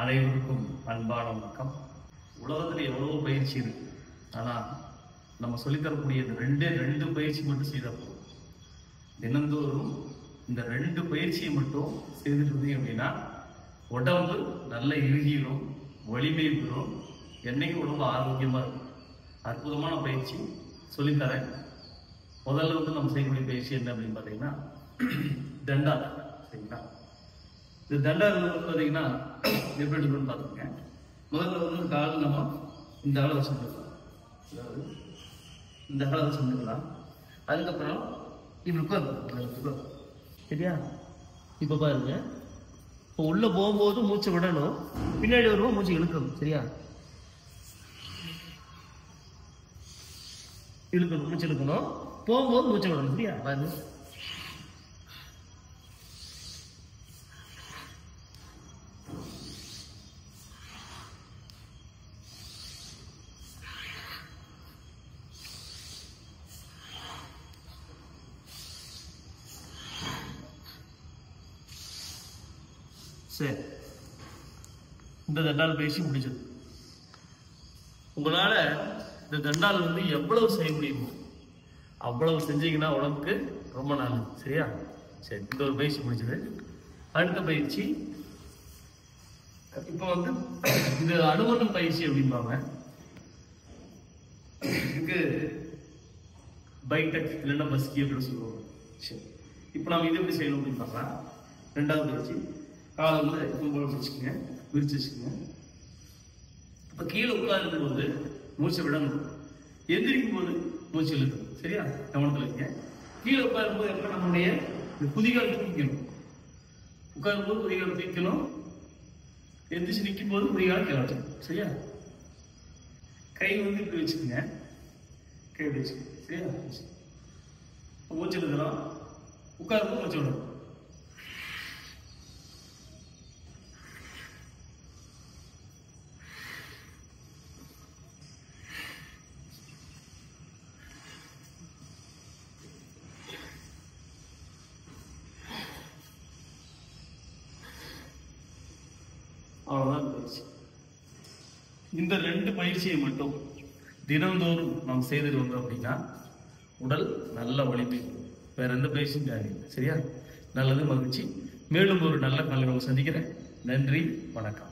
அனைவருக்கும் அன்பான வணக்கம். உலகத்தில் எவ்வளவோ பயிற்சி இருக்கு. ஆனால் நம்ம சொல்லித்தரக்கூடிய இந்த ரெண்டு பயிற்சி மட்டும் செய்தால் போதும். தினந்தோறும் இந்த 2 பயிற்சியை மட்டும் செய்துட்டு இருந்தீங்க அப்படின்னா உடம்பு நல்ல இறுகிடும், வலிமை பெறும், என்னைக்கு உடம்பு ஆரோக்கியமாக இருக்கும். அற்புதமான பயிற்சி சொல்லித்தரேன். முதல்ல நம்ம செய்யக்கூடிய பயிற்சி என்ன அப்படின்னு பார்த்தீங்கன்னா தண்டால். சரிங்களா? இந்த தண்டால் பார்த்தீங்கன்னா எப்படி இருக்குன்னு பார்த்துக்கங்க. முதல்ல கால் நம்ம இந்த அளவு வச்சுக்கலாம், அதாவது இந்த அளவு வச்சுக்கலாம். அதுக்கப்புறம் இப்படி உட்காந்து, சரியா? இப்போ பாருங்க, இப்போ உள்ள போகும்போது மூச்சை விடணும், பின்னாடி வருவோம் மூச்சு இழுக்கணும். சரியா? இழுக்கணும், மூச்சு இழுக்கணும், போகும்போது மூச்சை விடணும். சரியா? பாருங்க, சரி. இந்த தண்டால் பயிற்சி முடிஞ்சது. உங்களால இந்த தண்டால் எவ்வளவு செய்ய முடியுமோ அவ்வளவு செஞ்சீங்கன்னா உடம்புக்கு ரொம்ப நல்லது. சரியா? சரி, இந்த ஒரு பயிற்சி முடிஞ்சது. அடுத்த பயிற்சி இப்போ இது அனுமனம் பயிற்சி அப்படிம்பாங்க. இதுக்கு பைக் டச் இல்லைன்னா பஸ்கி அப்படின்னு சொல்லுவாங்க. சரி, இப்போ நம்ம இது எப்படி செய்யணும் அப்படின்னு பார்க்கலாம். 2வது பயிற்சி, காலை வச்சுக்கோங்க, விரிச்சு வச்சுக்கோங்க. இப்போ கீழே உட்கார்ந்துக்கும் போது மூச்சை விடணும், எந்திரிக்கும் போது மூச்சு இழுக்கணும். சரியா? கவனத்தில் வைங்க. கீழே உட்காரும் போது எப்போ நம்மளுடைய குதிகால் தூக்கிக்கணும். உட்காரும் போது குதிகால் தூக்கணும், எந்திரிச்சு நிற்கும் போது குதிகால் கிளட்டணும். சரியா? கை இப்படி வச்சுக்கோங்க, கை இப்படி வச்சுக்கோங்க. சரியா? மூச்சு இழுக்கலாம், உட்காரும் போது மூச்சு விடணும். அவ்வளோதான் பயிற்சி. இந்த 2 பயிற்சியை மட்டும் தினந்தோறும் நாம் செய்துட்டு வந்தோம் அப்படின்னா உடல் நல்ல வலிமை. வேற எந்த பயிற்சியும் தேவையில்லை. சரியா? நல்லது, மகிழ்ச்சி. மேலும் ஒரு நல்ல காலையில் சந்திக்கிறேன். நன்றி, வணக்கம்.